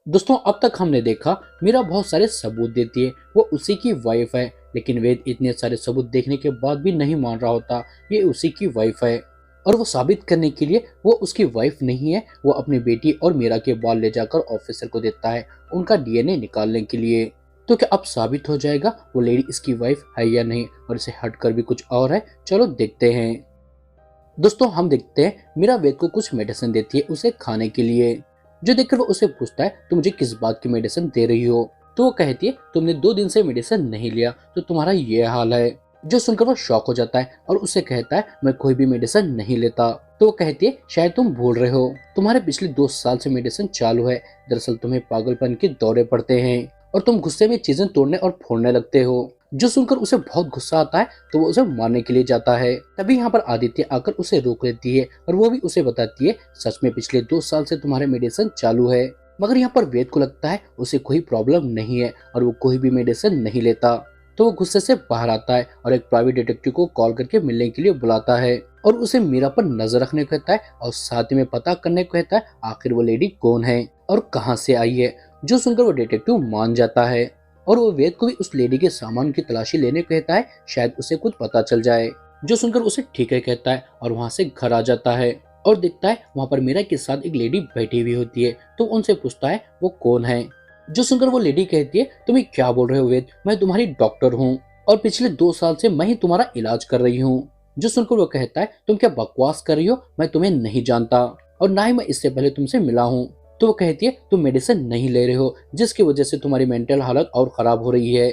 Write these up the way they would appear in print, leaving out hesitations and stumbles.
दोस्तों अब तक हमने देखा मीरा बहुत सारे सबूत देती है, वो उसी की वाइफ है। लेकिन वेद इतने सारे सबूत देखने के बाद भी नहीं मान रहा होता ये उसी की वाइफ है। और वो साबित करने के लिए वो उसकी वाइफ नहीं है, वो अपनी बेटी और मीरा के बाल ले जाकर ऑफिसर को देता है उनका डीएनए निकालने के लिए। तो क्या अब साबित हो जाएगा वो लेडी इसकी वाइफ है या नहीं, और इसे हटकर भी कुछ और है? चलो देखते हैं। दोस्तों हम देखते हैं मीरा वेद को कुछ मेडिसिन देती है उसे खाने के लिए। जो देखकर वो उसे पूछता है तुम मुझे किस बात की मेडिसिन दे रही हो? तो वो कहती है तुमने 2 दिन से मेडिसिन नहीं लिया तो तुम्हारा ये हाल है। जो सुनकर वो शॉक हो जाता है और उससे कहता है मैं कोई भी मेडिसिन नहीं लेता। तो वो कहती है शायद तुम भूल रहे हो, तुम्हारे पिछले 2 साल से मेडिसिन चालू है। दरअसल तुम्हें पागलपन के दौरे पड़ते हैं और तुम गुस्से में चीजें तोड़ने और फोड़ने लगते हो। जो सुनकर उसे बहुत गुस्सा आता है तो वो उसे मारने के लिए जाता है। तभी यहाँ पर आदित्य आकर उसे रोक लेती है और वो भी उसे बताती है सच में पिछले 2 साल से तुम्हारे मेडिसिन चालू है। मगर यहाँ पर वेद को लगता है उसे कोई प्रॉब्लम नहीं है और वो कोई भी मेडिसिन नहीं लेता। तो वो गुस्से से बाहर आता है और एक प्राइवेट डिटेक्टिव को कॉल करके मिलने के लिए बुलाता है और उसे मीरा पर नजर रखने को कहता है और साथ में पता करने को कहता है आखिर वो लेडी कौन है और कहाँ से आई है। जो सुनकर वो डिटेक्टिव मान जाता है और वो वेद को भी उस लेडी के सामान की तलाशी लेने को कहता है, शायद उसे कुछ पता चल जाए। जो सुनकर उसे ठीक है कहता है और वहाँ से घर आ जाता है और देखता है वहाँ पर मीरा के साथ एक लेडी बैठी हुई होती है। तो उनसे पूछता है वो कौन है। जो सुनकर वो लेडी कहती है तुम क्या बोल रहे हो वेद, मैं तुम्हारी डॉक्टर हूँ और पिछले 2 साल से मैं ही तुम्हारा इलाज कर रही हूँ। जो सुनकर वो कहता है तुम क्या बकवास कर रही हो, मैं तुम्हें नहीं जानता और ना ही मैं इससे पहले तुमसे मिला हूँ। तो वो कहती है तुम मेडिसिन नहीं ले रहे हो जिसकी वजह से तुम्हारी मेंटल हालत और खराब हो रही है।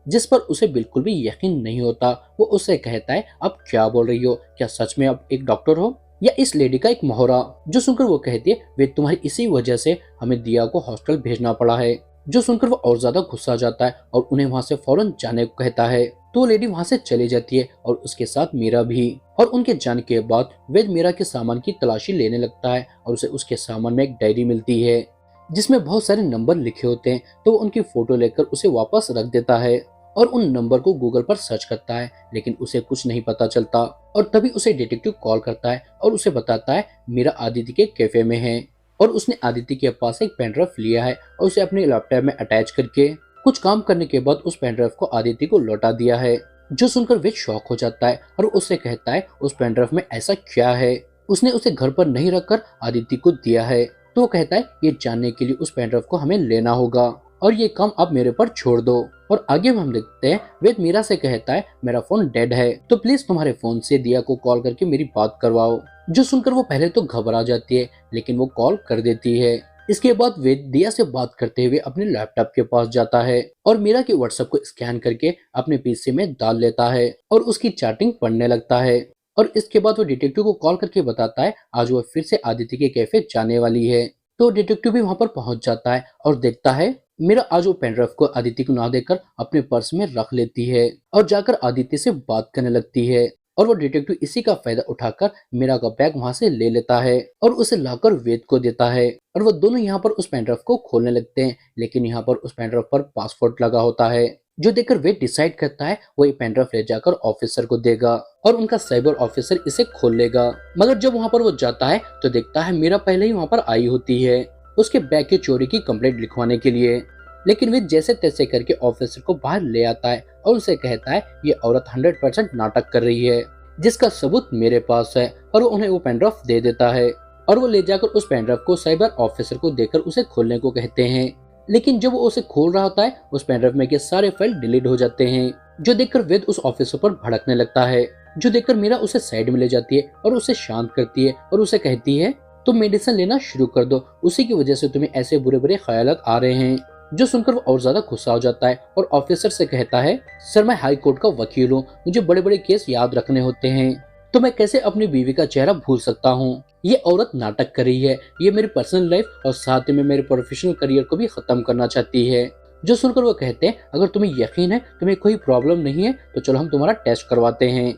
जिस पर उसे बिल्कुल भी यकीन नहीं होता। वो उससे कहता है अब क्या बोल रही हो, क्या सच में अब एक डॉक्टर हो या इस लेडी का एक मोहरा? जो सुनकर वो कहती है वे तुम्हारी इसी वजह से हमें दिया को हॉस्टल भेजना पड़ा है। जो सुनकर वो और ज्यादा गुस्सा जाता है और उन्हें वहां से फौरन जाने को कहता है। तो वो लेडी वहां से चली जाती है और उसके साथ मीरा भी। और उनके जाने के बाद वेद मीरा के सामान की तलाशी लेने लगता है और उसे उसके सामान में एक डायरी मिलती है जिसमें बहुत सारे नंबर लिखे होते हैं। तो वो उनकी फोटो लेकर उसे वापस रख देता है और उन नंबर को गूगल पर सर्च करता है, लेकिन उसे कुछ नहीं पता चलता। और तभी उसे डिटेक्टिव कॉल करता है और उसे बताता है मीरा आदित्य के कैफे में है और उसने आदित्य के पास एक पेनड्राइव लिया है और उसे अपने लैपटॉप में अटैच करके कुछ काम करने के बाद उस पेनड्राइव को आदित्य को लौटा दिया है। जो सुनकर वे शॉक हो जाता है और उससे कहता है उस पेनड्राइव में ऐसा क्या है, उसने उसे घर पर नहीं रखकर आदित्य को दिया है। तो वो कहता है ये जानने के लिए उस पेनड्राइव को हमें लेना होगा और ये काम अब मेरे पर छोड़ दो। और आगे हम देखते हैं वेद मीरा से कहता है मेरा फोन डेड है तो प्लीज तुम्हारे फोन से दिया को कॉल करके मेरी बात करवाओ। जो सुनकर वो पहले तो घबरा जाती है लेकिन वो कॉल कर देती है। इसके बाद वेद दिया से बात करते हुए अपने लैपटॉप के पास जाता है और मीरा के व्हाट्सएप को स्कैन करके अपने पीसी में डाल लेता है और उसकी चैटिंग पढ़ने लगता है। और इसके बाद वो डिटेक्टिव को कॉल करके बताता है आज वो फिर से आदित्य के कैफे जाने वाली है। तो डिटेक्टिव भी वहां पर पहुंच जाता है और देखता है मीरा आज वो पेनड्राइव को आदित्य को ना देकर अपने पर्स में रख लेती है और जाकर आदित्य से बात करने लगती है। और वो डिटेक्टिव इसी का फायदा उठाकर मीरा का बैग वहां से ले लेता है और उसे लाकर वेद को देता है और वो दोनों यहाँ पर उस पेनड्राइव को खोलने लगते हैं। लेकिन यहाँ पर उस पेनड्राइव पर पासवर्ड लगा होता है जो देखकर वेद डिसाइड करता है वो ये पेनड्राइव ले जाकर ऑफिसर को देगा और उनका साइबर ऑफिसर इसे खोल लेगा। मगर जब वहाँ पर वो जाता है तो देखता है मीरा पहले ही वहाँ पर आई होती है उसके बैग की चोरी की कंप्लेंट लिखवाने के लिए। लेकिन वे जैसे तैसे करके ऑफिसर को बाहर ले आता है और उसे कहता है ये औरत 100% नाटक कर रही है जिसका सबूत मेरे पास है। और वो उन्हें वो पेनड्राइव दे देता है और वो ले जाकर उस पेनड्राइव को साइबर ऑफिसर को देकर उसे खोलने को कहते हैं। लेकिन जब वो उसे खोल रहा होता है उस पेनड्राइव में के सारे फाइल डिलीट हो जाते हैं जो देखकर वेद उस ऑफिसर पर भड़कने लगता है। जो देखकर मीरा उसे साइड में ले जाती है और उसे शांत करती है और उसे कहती है तुम मेडिसिन लेना शुरू कर दो, उसी की वजह से तुम्हें ऐसे बुरे बुरे ख्यालात आ रहे हैं। जो सुनकर वो और ज्यादा गुस्सा हो जाता है और ऑफिसर से कहता है सर मैं हाई कोर्ट का वकील हूँ, मुझे बड़े बड़े केस याद रखने होते हैं तो मैं कैसे अपनी बीवी का चेहरा भूल सकता हूँ। ये औरत नाटक कर रही है, ये मेरी पर्सनल लाइफ और साथ में मेरे प्रोफेशनल करियर को भी खत्म करना चाहती है। जो सुनकर वो कहते हैं अगर तुम्हें यकीन है तुम्हें कोई प्रॉब्लम नहीं है तो चलो हम तुम्हारा टेस्ट करवाते हैं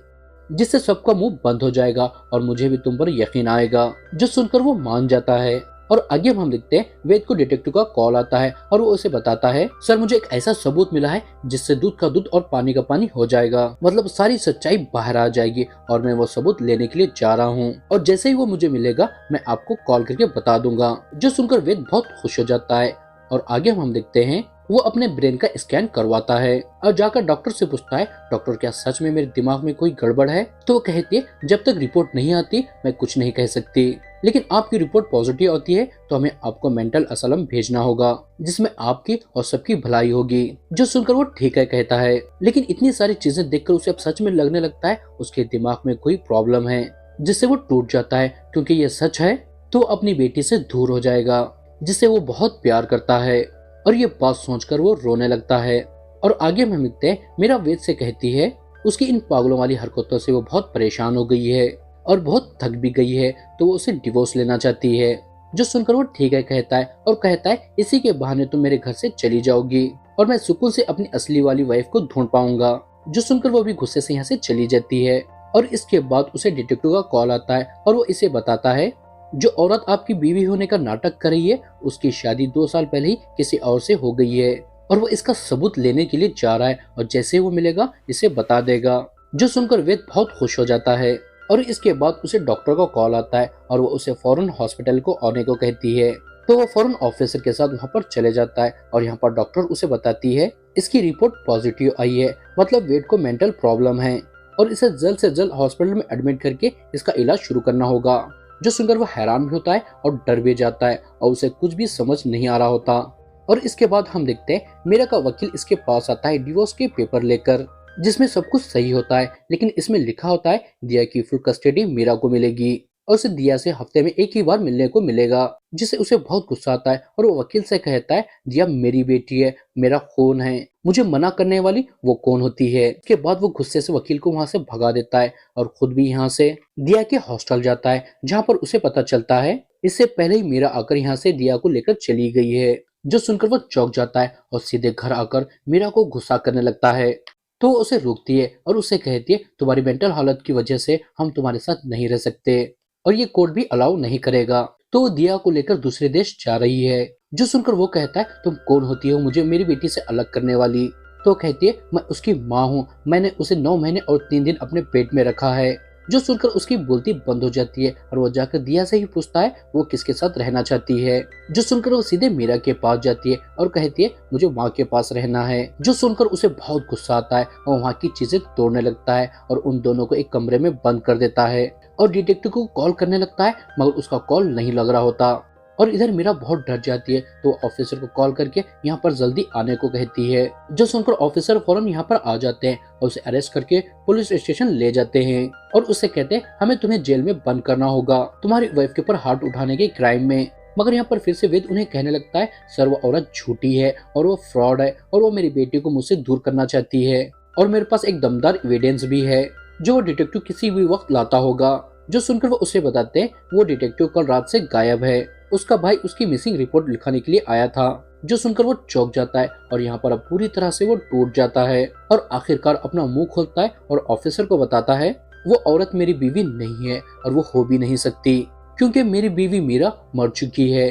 जिससे सबका मुंह बंद हो जाएगा और मुझे भी तुम पर यकीन आएगा। जो सुनकर वो मान जाता है और आगे हम देखते हैं वेद को डिटेक्टिव का कॉल आता है और वो उसे बताता है सर मुझे एक ऐसा सबूत मिला है जिससे दूध का दूध और पानी का पानी हो जाएगा, मतलब सारी सच्चाई बाहर आ जाएगी और मैं वो सबूत लेने के लिए जा रहा हूँ और जैसे ही वो मुझे मिलेगा मैं आपको कॉल करके बता दूंगा। जो सुनकर वेद बहुत खुश हो जाता है और आगे हम देखते हैं वो अपने ब्रेन का स्कैन करवाता है और जाकर डॉक्टर से पूछता है, डॉक्टर क्या सच में मेरे दिमाग में कोई गड़बड़ है? तो वो कहती है, जब तक रिपोर्ट नहीं आती मैं कुछ नहीं कह सकती, लेकिन आपकी रिपोर्ट पॉजिटिव आती है तो हमें आपको मेंटल असलम भेजना होगा जिसमें आपकी और सबकी भलाई होगी। जो सुनकर वो ठीक है कहता है, लेकिन इतनी सारी चीजें देखकर उसे अब सच में लगने लगता है उसके दिमाग में कोई प्रॉब्लम है, जिससे वो टूट जाता है क्योंकि ये सच है तो अपनी बेटी से दूर हो जाएगा जिससे वो बहुत प्यार करता है। और ये बात सोचकर वो रोने लगता है। और आगे हम मिलते हैं, मीरा वेद से कहती है उसकी इन पागलों वाली हरकतों से वो बहुत परेशान हो गई है और बहुत थक भी गई है, तो वो उसे डिवोर्स लेना चाहती है। जो सुनकर वो ठीक है कहता है और कहता है इसी के बहाने तुम मेरे घर से चली जाओगी और मैं सुकून से अपनी असली वाली वाइफ को ढूंढ पाऊंगा। जो सुनकर वो भी गुस्से से यहाँ से चली जाती है। और इसके बाद उसे डिटेक्टिव का कॉल आता है और वो इसे बताता है जो औरत आपकी बीवी होने का नाटक कर रही है उसकी शादी 2 साल पहले ही किसी और से हो गई है और वो इसका सबूत लेने के लिए जा रहा है और जैसे वो मिलेगा इसे बता देगा। जो सुनकर वेद बहुत खुश हो जाता है और इसके बाद उसे डॉक्टर का कॉल आता है और वो उसे फौरन हॉस्पिटल को आने को कहती है। तो वो फौरन ऑफिसर के साथ वहाँ पर चले जाता है और यहाँ पर डॉक्टर उसे बताती है इसकी रिपोर्ट पॉजिटिव आई है, मतलब वेद को मेंटल प्रॉब्लम है और इसे जल्द से जल्द हॉस्पिटल में एडमिट करके इसका इलाज शुरू करना होगा। जो सुनकर वो हैरान भी होता है और डर भी जाता है और उसे कुछ भी समझ नहीं आ रहा होता। और इसके बाद हम देखते हैं मीरा का वकील इसके पास आता है डिवोर्स के पेपर लेकर, जिसमें सब कुछ सही होता है, लेकिन इसमें लिखा होता है दिया की फुल कस्टडी मीरा को मिलेगी और उसे दिया से हफ्ते में एक ही बार मिलने को मिलेगा, जिससे उसे बहुत गुस्सा आता है और वो वकील से कहता है दिया मेरी बेटी है, मेरा खून है, मुझे मना करने वाली वो कौन होती है। इसके बाद वो गुस्से से वकील को वहाँ से भगा देता है और खुद भी यहाँ से दिया के हॉस्टल जाता है, जहाँ पर उसे पता चलता है इससे पहले ही मीरा आकर यहाँ से दिया को लेकर चली गई है। जो सुनकर वो चौंक जाता है और सीधे घर आकर मीरा को गुस्सा करने लगता है। तो वो उसे रोकती है और उससे कहती है तुम्हारी मेंटल हालत की वजह से हम तुम्हारे साथ नहीं रह सकते और ये कोर्ट भी अलाउ नहीं करेगा। तो वो दिया को लेकर दूसरे देश जा रही है। जो सुनकर वो कहता है तुम कौन होती हो मुझे मेरी बेटी से अलग करने वाली? तो कहती है मैं उसकी माँ हूँ, मैंने उसे 9 महीने और 3 दिन अपने पेट में रखा है। जो सुनकर उसकी बोलती बंद हो जाती है और वो जाकर दिया से ही पूछता है वो किसके साथ रहना चाहती है। जो सुनकर वो सीधे मीरा के पास जाती है और कहती है मुझे माँ के पास रहना है। जो सुनकर उसे बहुत गुस्सा आता है और वहाँ की चीजें तोड़ने लगता है और उन दोनों को एक कमरे में बंद कर देता है और डिटेक्टिव को कॉल करने लगता है, मगर उसका कॉल नहीं लग रहा होता। और इधर मीरा बहुत डर जाती है तो ऑफिसर को कॉल करके यहाँ पर जल्दी आने को कहती है। जो सुनकर ऑफिसर फौरन यहाँ पर आ जाते हैं और उसे अरेस्ट करके पुलिस स्टेशन ले जाते हैं और उससे कहते हैं हमें तुम्हें जेल में बंद करना होगा तुम्हारी वाइफ के ऊपर हाथ उठाने के क्राइम में। मगर यहाँ पर फिर से वेद उन्हें कहने लगता है सर वो औरत झूठी है और वो फ्रॉड है और वो मेरी बेटी को मुझसे दूर करना चाहती है और मेरे पास एक दमदार एविडेंस भी है जो वो डिटेक्टिव किसी भी वक्त लाता होगा। जो सुनकर वो उसे बताते हैं वो डिटेक्टिव कल रात से गायब है, उसका भाई उसकी मिसिंग रिपोर्ट लिखाने के लिए आया था। जो सुनकर वो चौंक जाता है और यहाँ पर अब पूरी तरह से वो टूट जाता है और आखिरकार अपना मुंह खोलता है और ऑफिसर को बताता है वो औरत मेरी बीवी नहीं है और वो हो भी नहीं सकती क्योंकि मेरी बीवी मीरा मर चुकी है।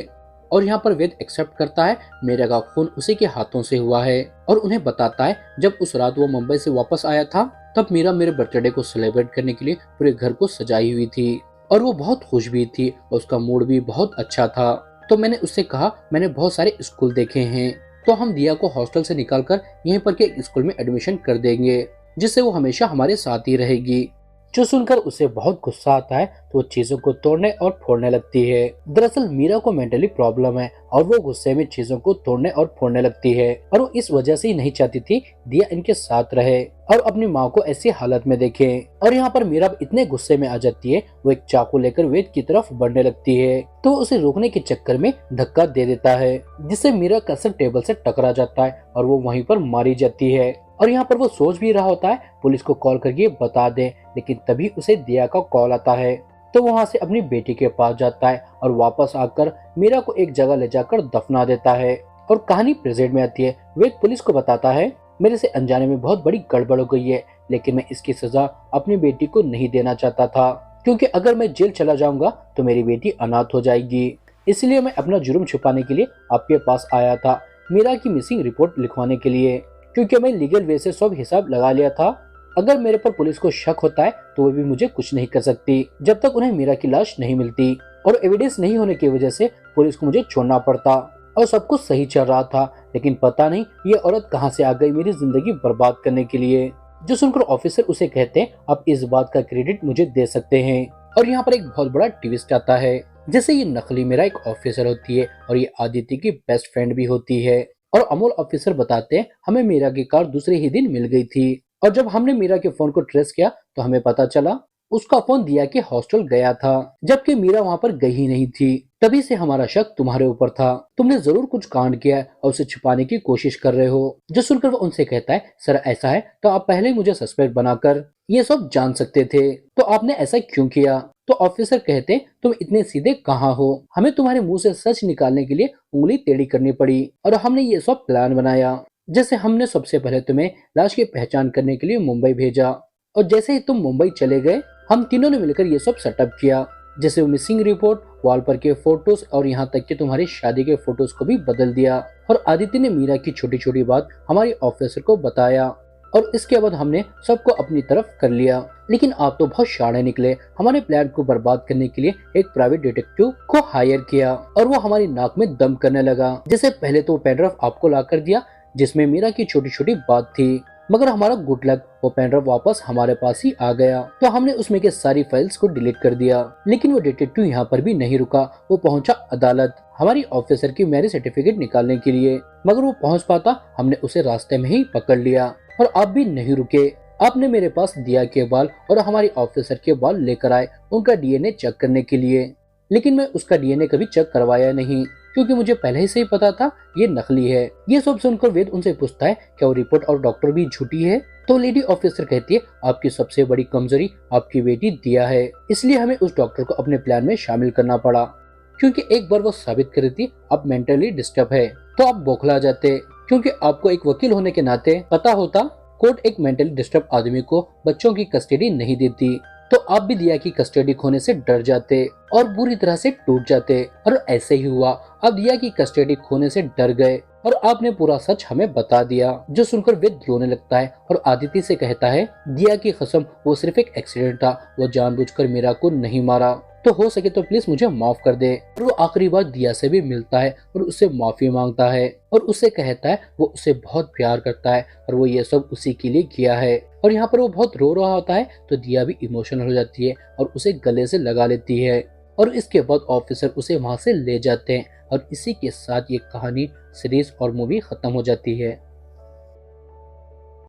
और यहाँ पर वेद एक्सेप्ट करता है मीरा का खून उसी के हाथों से हुआ है और उन्हें बताता है जब उस रात वो मुंबई से वापस आया था तब मीरा मेरे बर्थडे को सेलिब्रेट करने के लिए पूरे घर को सजाई हुई थी और वो बहुत खुश भी थी और उसका मूड भी बहुत अच्छा था। तो मैंने उससे कहा मैंने बहुत सारे स्कूल देखे हैं तो हम दिया को हॉस्टल से निकालकर यहीं पर के एक स्कूल में एडमिशन कर देंगे जिससे वो हमेशा हमारे साथ ही रहेगी। जो सुनकर उसे बहुत गुस्सा आता है तो वो चीजों को तोड़ने और फोड़ने लगती है। दरअसल मीरा को मेंटली प्रॉब्लम है और वो गुस्से में चीजों को तोड़ने और फोड़ने लगती है और वो इस वजह से ही नहीं चाहती थी दिया इनके साथ रहे और अपनी माँ को ऐसी हालत में देखे। और यहाँ पर मीरा इतने गुस्से में आ जाती है वो एक चाकू लेकर वेद की तरफ बढ़ने लगती है तो उसे रोकने के चक्कर में धक्का दे देता है जिससे मीरा का सर टेबल से टकरा जाता है और वो वहीं पर मारी जाती है। और यहाँ पर वो सोच भी रहा होता है पुलिस को कॉल करके बता दे, लेकिन तभी उसे दिया का कॉल आता है तो वहाँ से अपनी बेटी के पास जाता है और वापस आकर मीरा को एक जगह ले जाकर दफना देता है। और कहानी प्रेजेंट में आती है। वेद पुलिस को बताता है मेरे से अनजाने में बहुत बड़ी गड़बड़ हो गई है, लेकिन मैं इसकी सजा अपनी बेटी को नहीं देना चाहता था क्योंकि अगर मैं जेल चला जाऊंगा तो मेरी बेटी अनाथ हो जाएगी, इसलिए मैं अपना जुर्म छुपाने के लिए आपके पास आया था मीरा की मिसिंग रिपोर्ट लिखवाने के लिए, क्योंकि मैं लीगल वे से सब हिसाब लगा लिया था। अगर मेरे पर पुलिस को शक होता है तो वो भी मुझे कुछ नहीं कर सकती जब तक उन्हें मीरा की लाश नहीं मिलती और एविडेंस नहीं होने की वजह से पुलिस को मुझे छोड़ना पड़ता। और सब कुछ सही चल रहा था, लेकिन पता नहीं ये औरत कहाँ से आ गई मेरी जिंदगी बर्बाद करने के लिए। जो सुनकर ऑफिसर उसे कहते हैं आप इस बात का क्रेडिट मुझे दे सकते हैं। और यहाँ पर एक बहुत बड़ा ट्विस्ट आता है। जैसे ये नकली मेरा एक ऑफिसर होती है और ये आदित्य की बेस्ट फ्रेंड भी होती है। और अमोल ऑफिसर बताते हैं हमें मीरा की कार दूसरे ही दिन मिल गई थी, और जब हमने मीरा के फोन को ट्रेस किया तो हमें पता चला उसका फोन दिया के हॉस्टल गया था, जबकि मीरा वहाँ पर गई ही नहीं थी। तभी से हमारा शक तुम्हारे ऊपर था। तुमने जरूर कुछ कांड किया है और उसे छुपाने की कोशिश कर रहे हो। जो सुनकर वो उनसे कहता है सर ऐसा है तो आप पहले ही मुझे सस्पेक्ट बनाकर ये सब जान सकते थे, तो आपने ऐसा क्यों किया? तो ऑफिसर कहते तुम इतने सीधे कहाँ हो, हमें तुम्हारे मुंह से सच निकालने के लिए उंगली टेढ़ी करनी पड़ी और हमने ये सब प्लान बनाया। जैसे हमने सबसे पहले तुम्हें लाश की पहचान करने के लिए मुंबई भेजा, और जैसे ही तुम मुंबई चले गए हम तीनों ने मिलकर ये सब सेटअप किया। जैसे वो मिसिंग रिपोर्ट, वॉल पर के फोटोज और यहाँ तक कि तुम्हारी शादी के फोटोज को भी बदल दिया। और आदित्य ने मीरा की छोटी छोटी बात हमारे ऑफिसर को बताया और इसके बाद हमने सबको अपनी तरफ कर लिया। लेकिन आप तो बहुत शाणे निकले, हमारे प्लान को बर्बाद करने के लिए एक प्राइवेट डिटेक्टिव को हायर किया और वो हमारी नाक में दम करने लगा। जैसे पहले तो पेनड्राइव आपको ला कर दिया जिसमें मीरा की छोटी छोटी बात थी, मगर हमारा गुड लक वो पेनड्राइव वापस हमारे पास ही आ गया, तो हमने उसमें के सारी फाइल्स को डिलीट कर दिया। लेकिन वो डिटेक्टिव यहाँ पर भी नहीं रुका, वो पहुंचा अदालत हमारी ऑफिसर की मैरिज सर्टिफिकेट निकालने के लिए, मगर वो पहुंच पाता हमने उसे रास्ते में ही पकड़ लिया। और आप भी नहीं रुके, आपने मेरे पास दिया के बाल और हमारी ऑफिसर के बाल लेकर आए उनका डीएनए चेक करने के लिए। लेकिन मैं उसका डीएनए कभी चेक करवाया नहीं, क्योंकि मुझे पहले ही से ही पता था ये नकली है। ये सब सुनकर वेद उनसे पूछता है क्या वो रिपोर्ट और डॉक्टर भी झूठी है? तो लेडी ऑफिसर कहती है आपकी सबसे बड़ी कमजोरी आपकी बेटी दिया है, इसलिए हमें उस डॉक्टर को अपने प्लान में शामिल करना पड़ा, क्योंकि एक बार वो साबित कर रही थी आप मेंटली डिस्टर्ब है। तो आप बौखला जाते, क्योंकि आपको एक वकील होने के नाते पता होता कोर्ट एक मेंटली डिस्टर्ब आदमी को बच्चों की कस्टडी नहीं देती, तो आप भी दिया की कस्टडी खोने से डर जाते और बुरी तरह से टूट जाते। और ऐसे ही हुआ, आप दिया की कस्टडी खोने से डर गए और आपने पूरा सच हमें बता दिया। जो सुनकर वेद रोने लगता है और आदित्य से कहता है दिया की कसम वो सिर्फ एक एक्सीडेंट था, वो जानबूझकर मीरा को नहीं मारा, तो हो सके तो प्लीज मुझे माफ कर दे। और वो आखिरी बार दिया से भी मिलता है और उससे माफी मांगता है और उससे कहता है वो उसे बहुत प्यार करता है और वो ये सब उसी के लिए किया है। और यहाँ पर वो बहुत रो रहा होता है तो दिया भी इमोशनल हो जाती है और उसे गले से लगा लेती है और इसके बाद ऑफिसर उसे वहां से ले जाते हैं और इसी के साथ ये कहानी, सीरीज और मूवी खत्म हो जाती है।